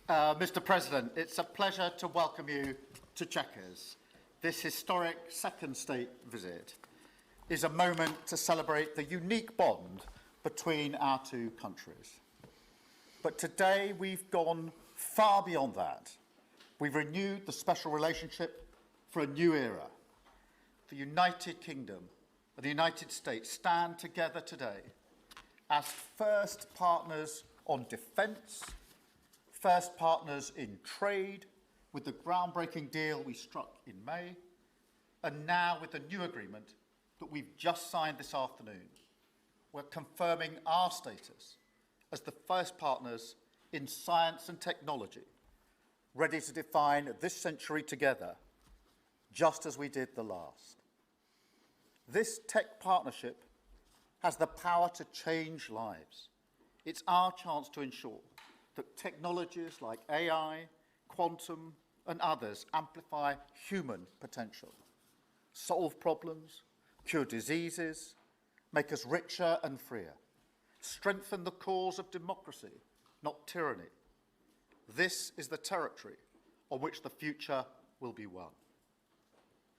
Mr. President, it's a pleasure to welcome you to Chequers. This historic second state visit is a moment to celebrate the unique bond between our two countries. But today we've gone far beyond that. We've renewed the special relationship for a new era. The United Kingdom and the United States stand together today as first partners on defence, first partners in trade, with the groundbreaking deal we struck in May, and now with the new agreement that we've just signed this afternoon. We're confirming our status as the first partners in science and technology, ready to define this century together, just as we did the last. This tech partnership has the power to change lives. It's our chance to ensure that technologies like AI, quantum, and others amplify human potential, solve problems, cure diseases, make us richer and freer, strengthen the cause of democracy, not tyranny. This is the territory on which the future will be won.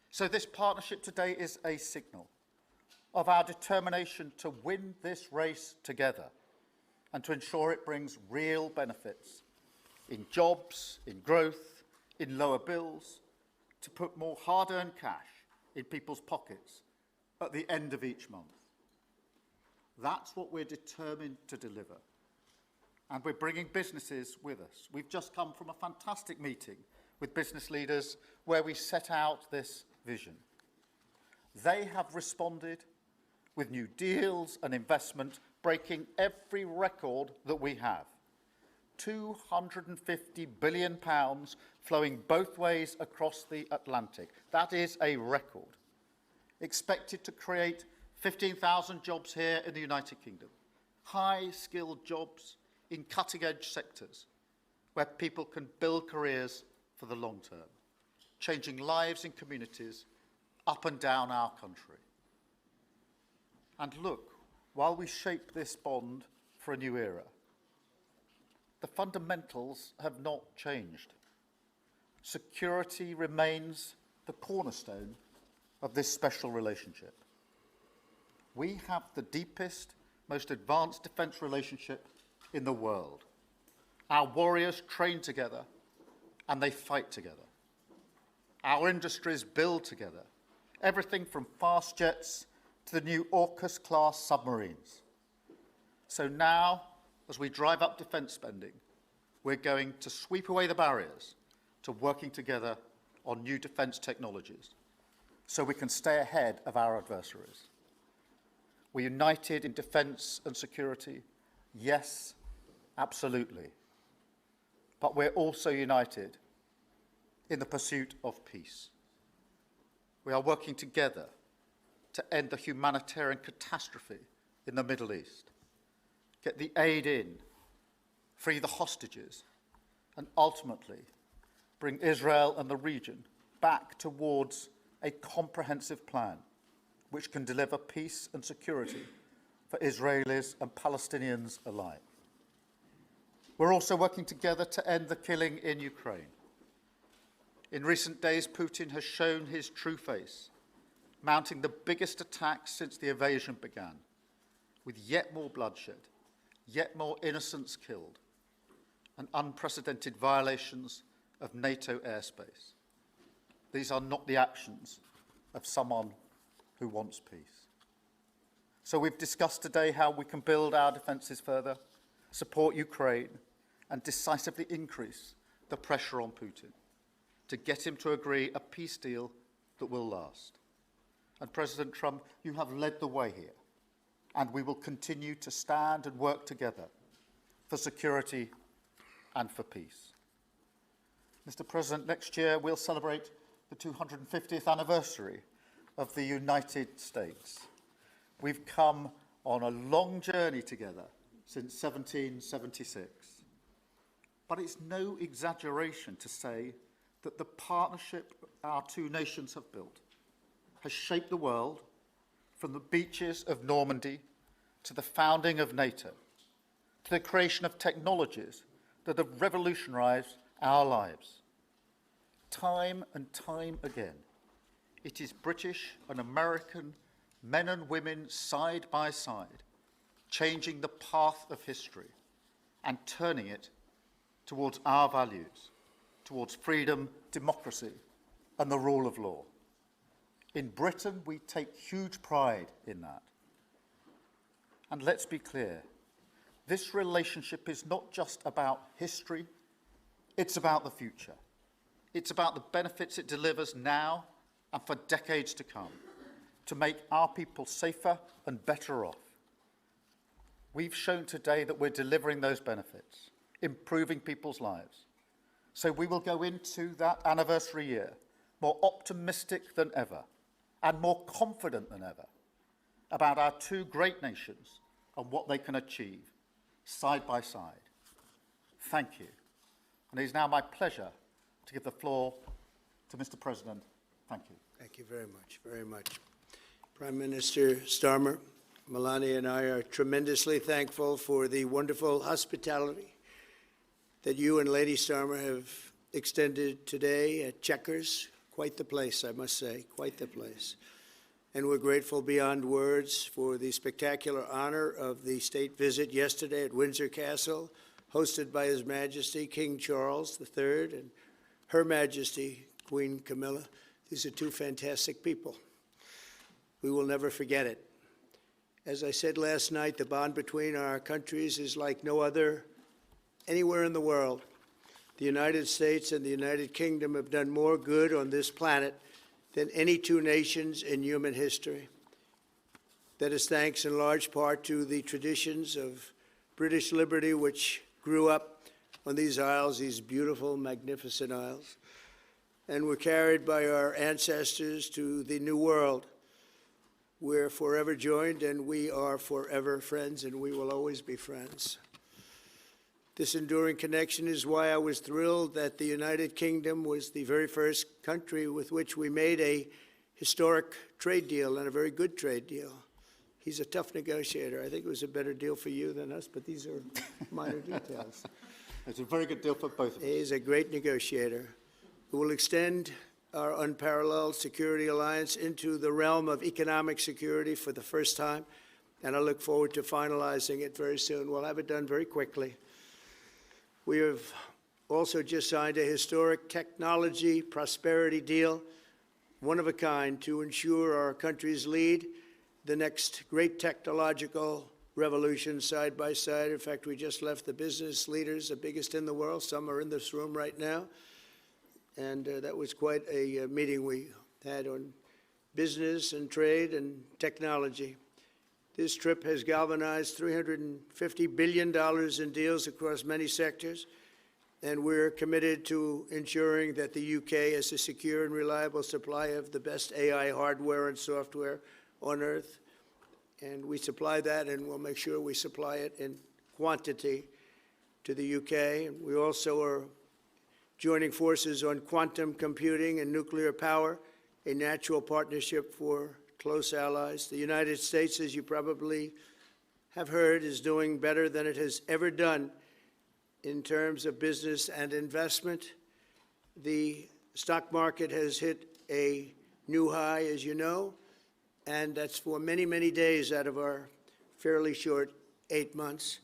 So this partnership today is a signal of our determination to win this race together and to ensure it brings real benefits in jobs, in growth, in lower bills, to put more hard-earned cash in people's pockets at the end of each month. That's what we're determined to deliver. And we're bringing businesses with us. We've just come from a fantastic meeting with business leaders where we set out this vision. They have responded with new deals and investment, breaking every record that we have. £250 billion flowing both ways across the Atlantic. That is a record. Expected to create 15,000 jobs here in the United Kingdom. High-skilled jobs in cutting-edge sectors where people can build careers for the long term, changing lives in communities up and down our country. And look, while we shape this bond for a new era, the fundamentals have not changed. Security remains the cornerstone of this special relationship. We have the deepest, most advanced defence relationship in the world. Our warriors train together and they fight together. Our industries build together, everything from fast jets to the new AUKUS-class submarines. So now, as we drive up defence spending, we're going to sweep away the barriers to working together on new defence technologies so we can stay ahead of our adversaries. We're united in defence and security. Yes, absolutely. But we're also united in the pursuit of peace. We are working together to end the humanitarian catastrophe in the Middle East, get the aid in, free the hostages, and ultimately bring Israel and the region back towards a comprehensive plan which can deliver peace and security for Israelis and Palestinians alike. We're also working together to end the killing in Ukraine. In recent days, Putin has shown his true face, mounting the biggest attacks since the invasion began, with yet more bloodshed, yet more innocents killed, and unprecedented violations of NATO airspace. These are not the actions of someone who wants peace. So we've discussed today how we can build our defences further, support Ukraine, and decisively increase the pressure on Putin to get him to agree a peace deal that will last. And President Trump, you have led the way here, and we will continue to stand and work together for security and for peace. Mr. President, next year we'll celebrate the 250th anniversary of the United States. We've come on a long journey together since 1776. But it's no exaggeration to say that the partnership our two nations have built has shaped the world from the beaches of Normandy to the founding of NATO, to the creation of technologies that have revolutionised our lives. Time and time again, it is British and American men and women side by side, changing the path of history and turning it towards our values, towards freedom, democracy, and the rule of law. In Britain, we take huge pride in that. And let's be clear, this relationship is not just about history, it's about the future. It's about the benefits it delivers now and for decades to come, to make our people safer and better off. We've shown today that we're delivering those benefits, improving people's lives. So we will go into that anniversary year more optimistic than ever and more confident than ever about our two great nations and what they can achieve side by side. Thank you. And it is now my pleasure to give the floor to Mr. President. Thank you. Thank you very much, very much. Prime Minister Starmer, Melania and I are tremendously thankful for the wonderful hospitality that you and Lady Starmer have extended today at Chequers. Quite the place, I must say, quite the place. And we're grateful beyond words for the spectacular honor of the state visit yesterday at Windsor Castle, hosted by His Majesty King Charles III and Her Majesty Queen Camilla. These are two fantastic people. We will never forget it. As I said last night, the bond between our countries is like no other anywhere in the world. The United States and the United Kingdom have done more good on this planet than any two nations in human history. That is thanks in large part to the traditions of British liberty, which grew up on these isles, these beautiful, magnificent isles, and were carried by our ancestors to the New World. We're forever joined, and we are forever friends, and we will always be friends. This enduring connection is why I was thrilled that the United Kingdom was the very first country with which we made a historic trade deal, and a very good trade deal. He's a tough negotiator. I think it was a better deal for you than us, but these are minor details. It's a very good deal for both of us. He's a great negotiator who will extend our unparalleled security alliance into the realm of economic security for the first time, and I look forward to finalizing it very soon. We'll have it done very quickly. We have also just signed a historic technology prosperity deal, one of a kind, to ensure our countries lead the next great technological revolution side by side. In fact, we just left the business leaders, the biggest in the world. Some are in this room right now. And that was quite a meeting we had on business and trade and technology. This trip has galvanized $350 billion in deals across many sectors, and we're committed to ensuring that the UK has a secure and reliable supply of the best AI hardware and software on Earth. And we supply that, and we'll make sure we supply it in quantity to the UK. And we also are joining forces on quantum computing and nuclear power, a natural partnership for close allies. The United States, as you probably have heard, is doing better than it has ever done in terms of business and investment. The stock market has hit a new high, as you know, and that's for many, many days out of our fairly short 8 months.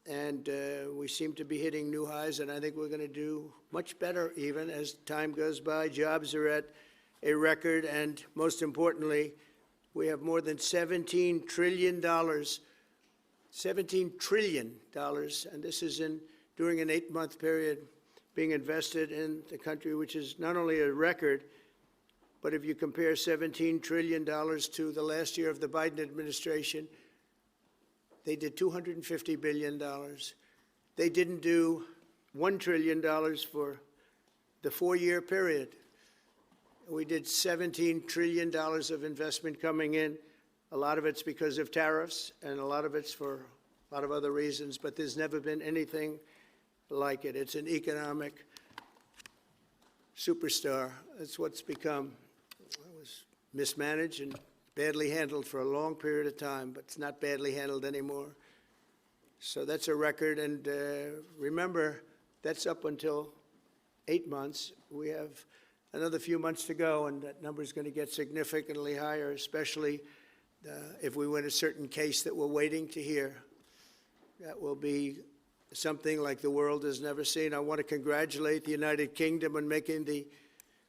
And we seem to be hitting new highs, and I think we're going to do much better even as time goes by. Jobs are at a record, and most importantly, we have more than $17 trillion, $17 trillion, and this is during an 8-month period being invested in the country, which is not only a record, but if you compare $17 trillion to the last year of the Biden administration, they did $250 billion. They didn't do $1 trillion for the 4-year period. We did $17 trillion of investment coming in. A lot of it's because of tariffs, and a lot of it's for a lot of other reasons, but there's never been anything like it. It's an economic superstar. That's what's become. It was mismanaged and badly handled for a long period of time, but it's not badly handled anymore. So that's a record. And remember, That's up until 8 months. We have another few months to go, and that number is going to get significantly higher, especially if we win a certain case that we're waiting to hear. That will be something like the world has never seen. I want to congratulate the United Kingdom on making the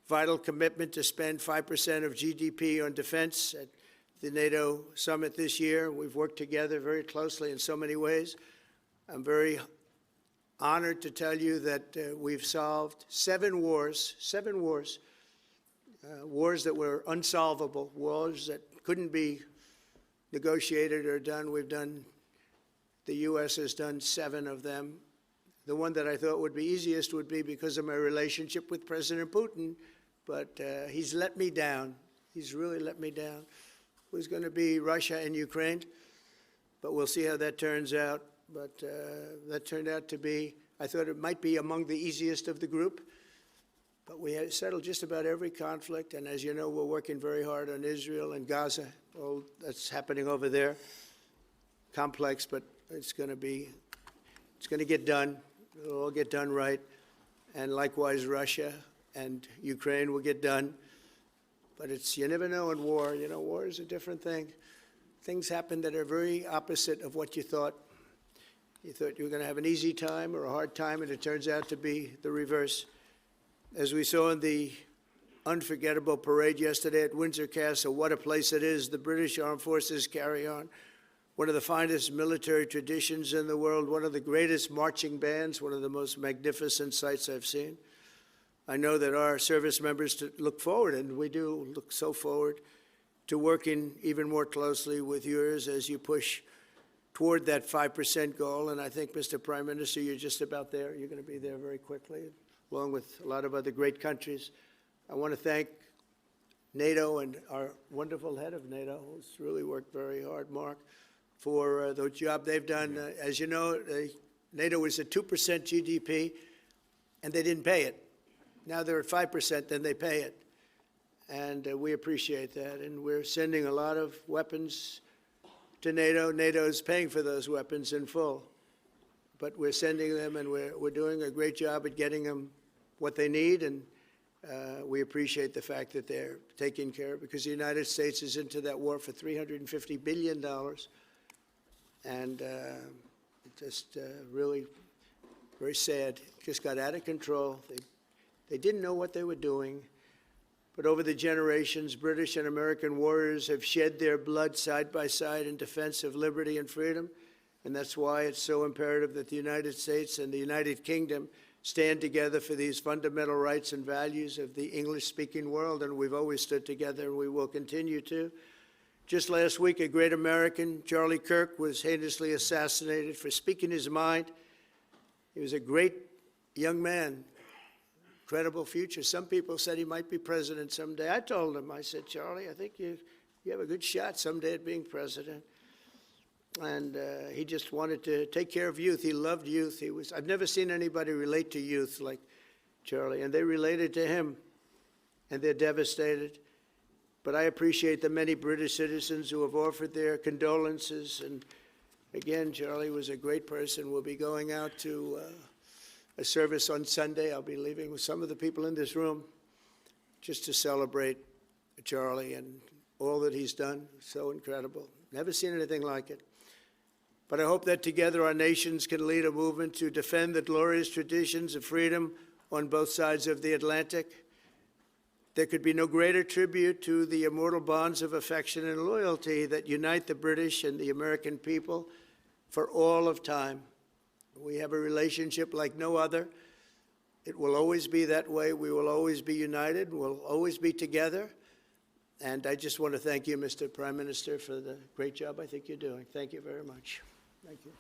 vital commitment to spend 5% of GDP on defense at the NATO summit this year. We've worked together very closely in so many ways. I'm very honored to tell you that we've solved 7 wars, wars that were unsolvable, wars that couldn't be negotiated or done. The U.S. has done 7 of them. The one that I thought would be easiest would be because of my relationship with President Putin, but he's let me down. He's really let me down. It was going to be Russia and Ukraine, but we'll see how that turns out. But that turned out to be, I thought it might be among the easiest of the group, but we had settled just about every conflict, and as you know, we're working very hard on Israel and Gaza. All that's happening over there. Complex, but it's going to get done. It'll all get done right. And likewise, Russia and Ukraine will get done. But you never know in war. You know, war is a different thing. Things happen that are very opposite of what you thought. You thought you were going to have an easy time or a hard time, and it turns out to be the reverse. As we saw in the unforgettable parade yesterday at Windsor Castle, what a place it is. The British Armed Forces carry on one of the finest military traditions in the world, one of the greatest marching bands, one of the most magnificent sights I've seen. I know that our service members look forward, and we do look so forward to working even more closely with yours as you push toward that 5% goal. And I think, Mr. Prime Minister, you're just about there. You're going to be there very quickly, along with a lot of other great countries. I want to thank NATO and our wonderful head of NATO, who's really worked very hard, Mark, for the job they've done. As you know, NATO was at 2% GDP, and they didn't pay it. Now they're at 5%, then they pay it. And we appreciate that. And we're sending a lot of weapons to NATO. NATO is paying for those weapons in full. But we're sending them, and we're doing a great job at getting them what they need. And we appreciate the fact that they're taking care of, because the United States is into that war for $350 billion. And just really very sad. It just got out of control. They didn't know what they were doing. But over the generations, British and American warriors have shed their blood side by side in defense of liberty and freedom. And that's why it's so imperative that the United States and the United Kingdom stand together for these fundamental rights and values of the English-speaking world. And we've always stood together, and we will continue to. Just last week, a great American, Charlie Kirk, was heinously assassinated for speaking his mind. He was a great young man, incredible future. Some people said he might be president someday. I told him, I said, Charlie, I think you have a good shot someday at being president. And he just wanted to take care of youth. He loved youth. I've never seen anybody relate to youth like Charlie, and they related to him, and they're devastated. But I appreciate the many British citizens who have offered their condolences. And again, Charlie was a great person. We'll be going out to a service on Sunday. I'll be leaving with some of the people in this room just to celebrate Charlie and all that he's done. So incredible. Never seen anything like it. But I hope that together our nations can lead a movement to defend the glorious traditions of freedom on both sides of the Atlantic. There could be no greater tribute to the immortal bonds of affection and loyalty that unite the British and the American people for all of time. We have a relationship like no other. It will always be that way. We will always be united. We'll always be together. And I just want to thank you, Mr. Prime Minister, for the great job I think you're doing. Thank you very much. Thank you.